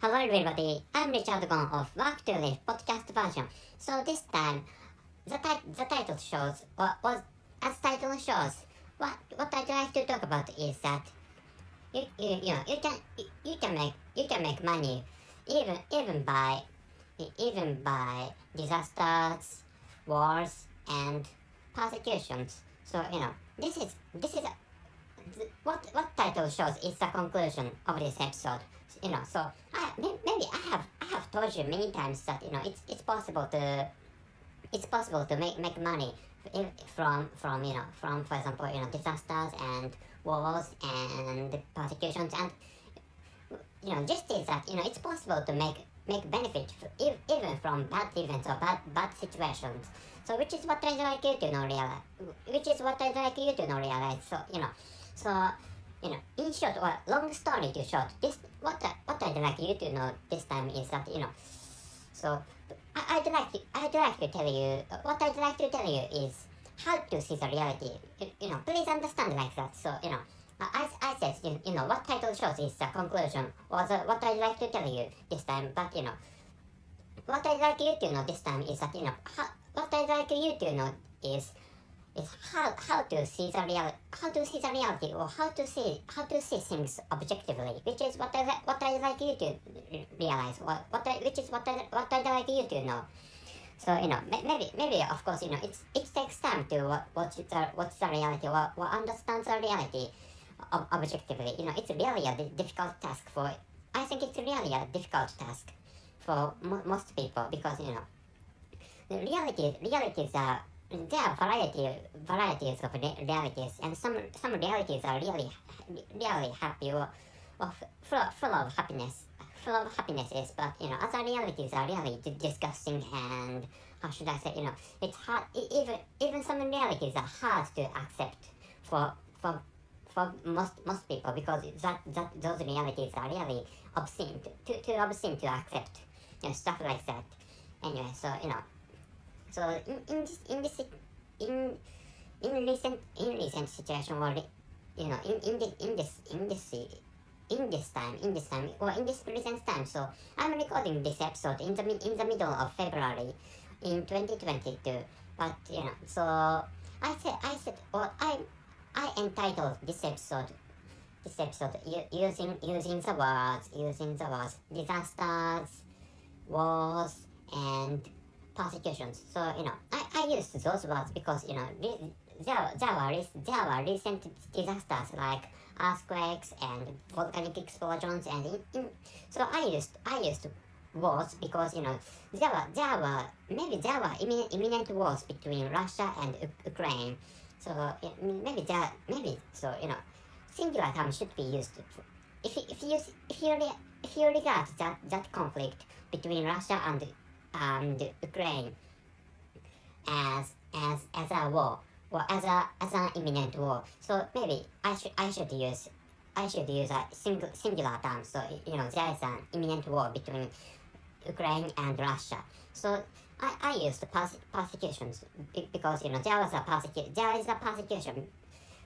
Hello everybody, I'm Richard Gon of Work to Live podcast version. So this time, the title shows, as title shows, what I'd like to talk about is that you can make money even by disasters, wars, and persecutions. So what title shows is the conclusion of this episode. So maybe I have told you many times that it's possible to make money from for example disasters and wars and persecutions, and just is that it's possible to make benefit even from bad events or bad situations. So which is what I'd like you to know realize. In short, or long story to short, what I'd like you to know this time is that So I'd like to tell you what I'd like to tell you is how to see the reality. Please understand like that. So I said what title shows is the conclusion or what I'd like to tell you this time. But what I'd like you to know this time is that what I'd like you to know is how to see the reality, or how to see things objectively, which is what I'd like you to realize, what I'd like you to know. So maybe of course it takes time to what's the reality, or understand the reality objectively. It's really a difficult task for. I think it's really a difficult task for most people, because the realities are. There are varieties of realities, and some realities are really happy, or full of happinesses, but other realities are really disgusting, and how should I say, it's hard, even some realities are hard to accept for most people, because those realities are really obscene, too obscene to accept, stuff like that. Anyway, so in recent situation, or in this present time. So I'm recording this episode in the middle of February in 2022. But so I said, or I entitled this episode using the words disasters, wars, and persecutions. So I used those words because there were recent disasters like earthquakes and volcanic explosions, and so I used wars because there were imminent wars between Russia and Ukraine. So singular term should be used if you regard that conflict between Russia and Ukraine as a war, or as an imminent war. So maybe I should use a singular term. So there is an imminent war between Ukraine and Russia. So I used persecutions because there is a persecution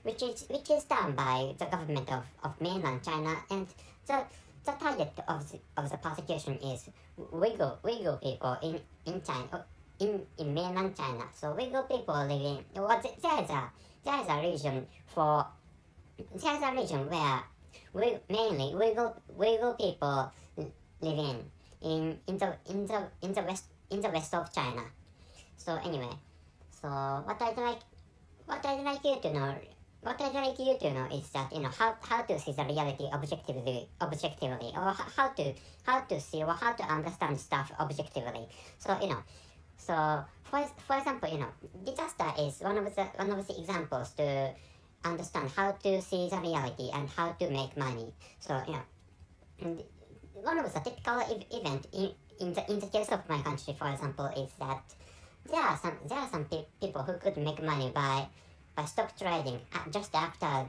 which is done by the government of mainland China, and the target of the persecution is Uyghur people in China, in mainland China. So Uyghur people living, there is a region where mainly Uyghur people live in the west of China. So anyway, so what I'd like you to know. What I'd like you to know is that how to see the reality objectively, or how to see, or how to understand stuff objectively. So so for example, disaster is one of the examples to understand how to see the reality and how to make money. So and one of the typical event in the case of my country, for example, is that there are some people who could make money by stock trading just after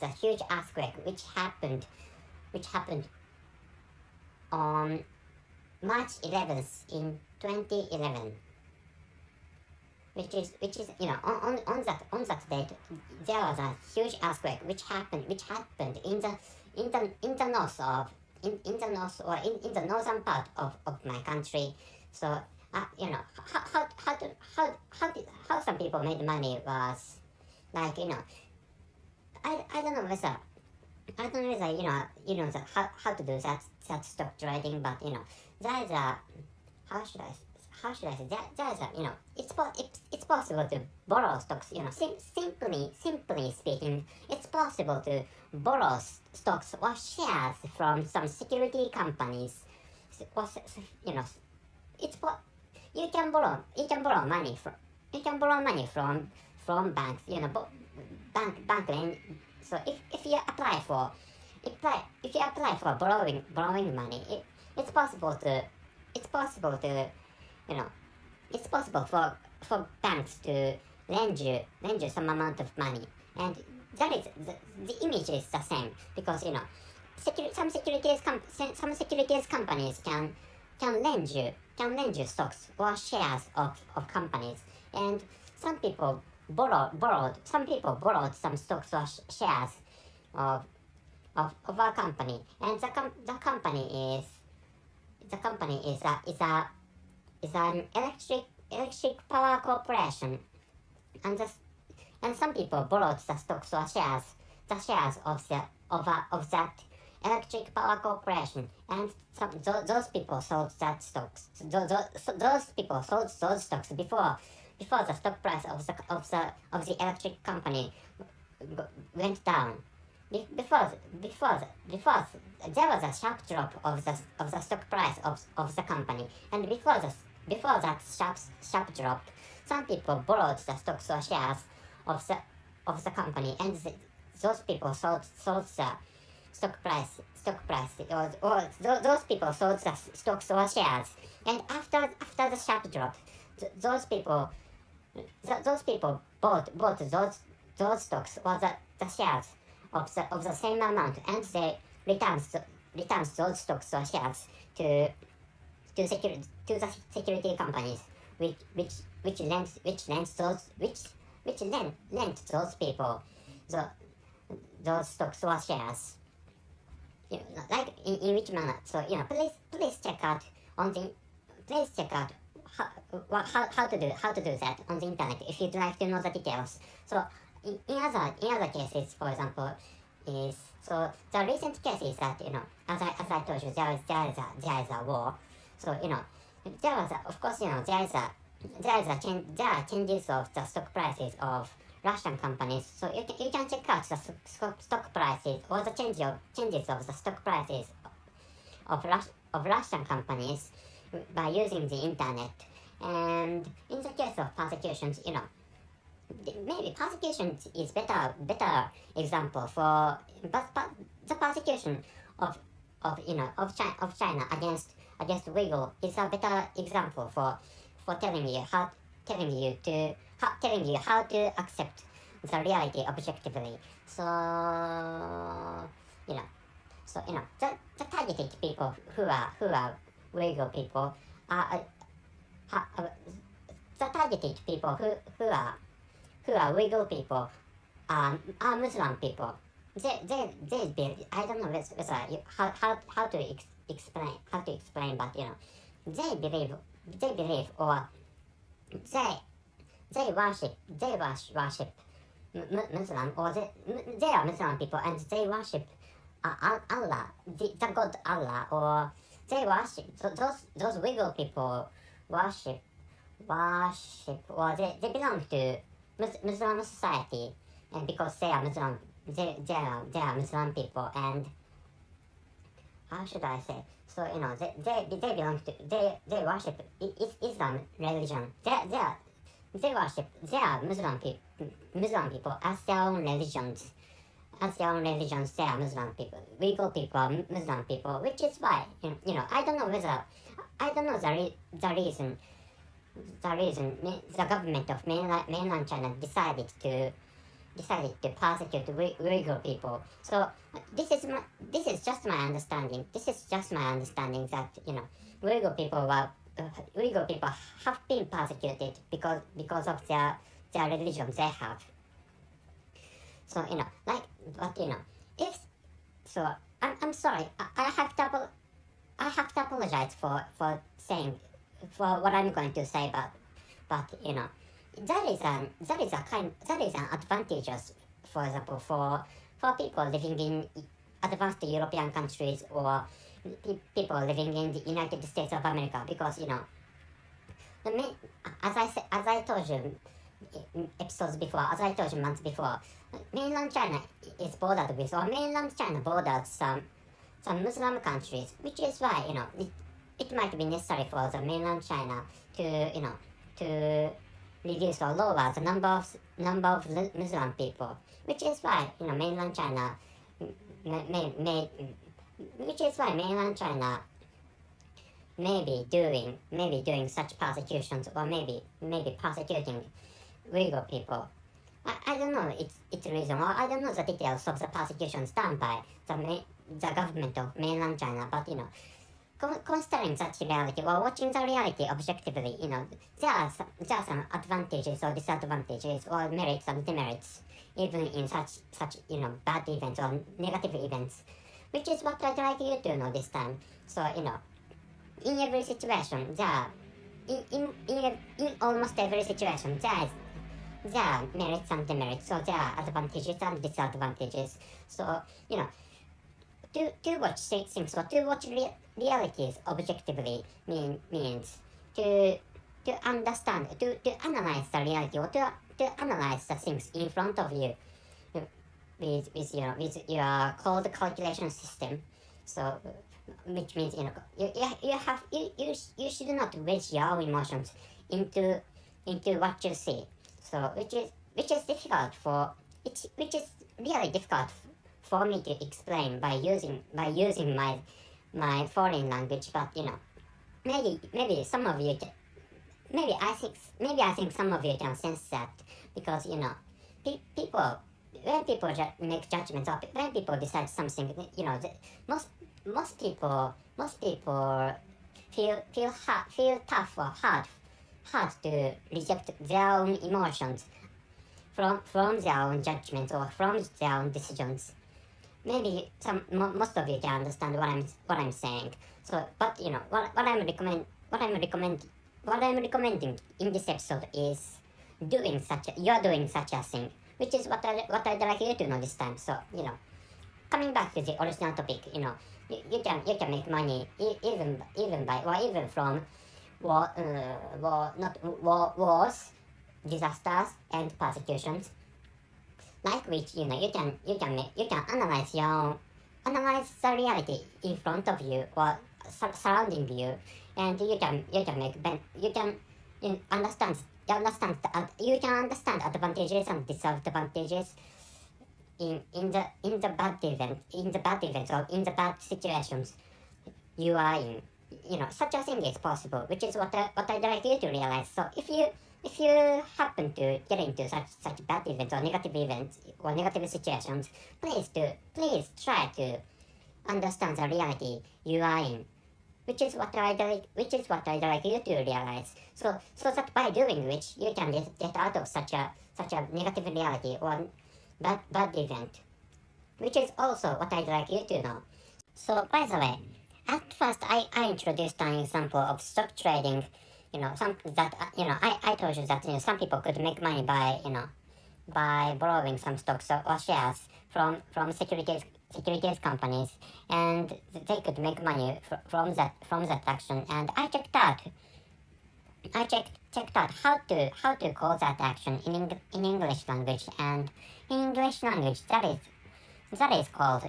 the huge earthquake which happened on March 11th in 2011, which is on that date there was a huge earthquake which happened in the north in the north or in the northern part of my country. So you know, how some people made money was like, you know, I don't know whether how to do that stock trading, but you know, there is a how should I say there is a, you know, it's possible to borrow stocks, you know, simply speaking, it's possible to borrow stocks or shares from some security companies. You know, you can borrow money from banks, you know, bank lend. So if you apply for borrowing money, it's possible to you know, it's possible for banks to lend you some amount of money, and that is the image is the same, because you know, some securities companies can lend you stocks or shares of companies, and some people borrowed some stocks or shares of our company, and the company is an electric power corporation, and some people borrowed the stocks or shares of that electric power corporation, and those people sold that stocks. Those people sold those stocks before the stock price of the electric company went down. Before there was a sharp drop of the stock price of the company, and before that sharp drop, some people borrowed the stocks or shares of the company, and those people sold the stock price, or those people sold the stocks or shares, and after the sharp drop, those people bought those stocks or the shares of the same amount, and they returns those stocks or shares to the security companies, which lends those people those stocks or shares. You know, like in which manner. So you know, please check out how to do that on the internet if you'd like to know the details. So in other cases, for example, is so the recent case is that, you know, as I told you, there is a war. So you know, there are changes of the stock prices of Russian companies. So you can check out the stock prices or the changes of the stock prices of Russian companies by using the internet. And in the case of persecutions, you know, maybe persecution is better example for, but the persecution of China against Uyghur is a better example for telling you how to accept the reality objectively. So you know, the targeted people who are Uyghur people are the targeted people who are Uyghur people are Muslim people. They I don't know whether how to explain, but you know, they believe or they worship Muslim, or they are Muslim people, and they worship Allah, the God Allah, or they worship those Uyghur people worship, or they belong to Muslim society, and because they are Muslim, they are Muslim people, and how should I say? So you know, they belong to they worship Islam religion. They are Muslim people as their own religions. They are Muslim people. Uyghur people are Muslim people, which is why, you know, I don't know the reason the government of mainland China decided to persecute Uyghur people. So this is just my understanding. That, you know, Uyghur people have been persecuted because of their religion they have. So you know, like, but you know, if so I'm sorry. I have to apologize for saying for what I'm going to say, but that is an advantageous, for example, for people living in advanced European countries or people living in the United States of America, because the main, as I told you episodes before, as I told you months before, mainland China is bordered with, or mainland China borders some Muslim countries, which is why it might be necessary for the mainland China to to reduce or lower the number of Muslim people, which is why mainland China may which is why mainland China may be doing such persecutions, or maybe persecuting Uyghur people. I don't know its reason, or I don't know the details of the persecutions done by the government of mainland China, but considering such reality, or watching the reality objectively, there are some advantages or disadvantages, or merits and demerits, even in such bad events or negative events, which is what I'd like you to know this time. So in every situation, in almost every situation, there are merits and demerits, so there are advantages and disadvantages. So to watch things, or to watch realities objectively means to understand, to analyze the reality, or to analyze the things in front of you with your cold calculation system. So which means you should not wedge your own emotions into what you see. So which is difficult which is really difficult for me to explain by using my foreign language, but maybe some of you maybe I think some of you can sense that, because people, when people make judgments, or when people decide something, most people feel tough or hard to reject their own emotions from their own judgments or from their own decisions. Maybe most of you can understand what I'm saying. So, but what I'm recommending in this episode is doing such a thing, which is what I'd like you to know this time. So coming back to the original topic, you can make money even by, or even from wars, disasters, and persecutions, like which you can analyze the reality in front of you, or surrounding you, and you can understand advantages and disadvantages in the bad events, or in the bad situations you are in. Such a thing is possible, which is what I'd like you to realize. So if you happen to get into such bad events, or negative situations, please try to understand the reality you are in, which is what I'd like you to realize. So that by doing which you can get out of such a negative reality, or bad event, which is also what I'd like you to know. So by the way, at first I introduced an example of stock trading. I told you that some people could make money by borrowing some stocks or shares from securities companies, and they could make money from that action. And I checked out how to call that action in English language, and in English language that is called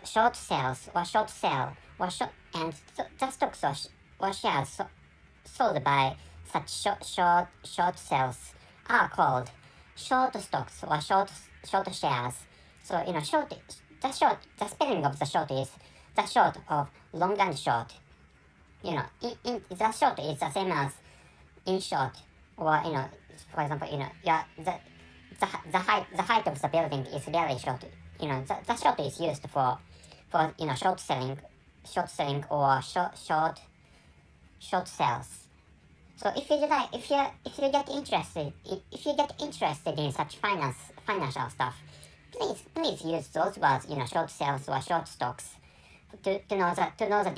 short sales, or short sale, or and the stocks or shares sold by such short sales are called short stocks, or short shares. So the spelling of the short is the short of long and short. The short is the same as in short, or for example, the height of the building is really short. The short is used for short selling or short sales. So if you get interested in such financial stuff, please use those words, short sales or short stocks. know the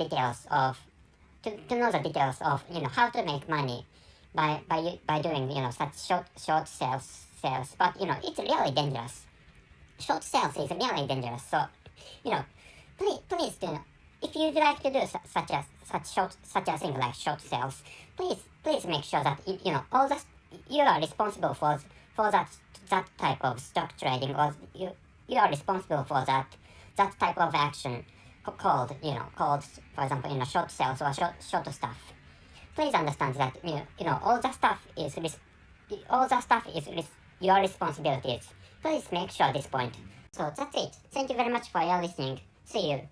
details of how to make money by doing such short sales. But it's really dangerous. Short sales is really dangerous. So please do, if you'd like to do such a thing like short sales, please make sure that all the you are responsible for that type of stock trading, or you are responsible for that type of action called for example short sales or short stuff. Please understand that all the stuff is your responsibilities. Please make sure this point. So that's it. Thank you very much for your listening. See you.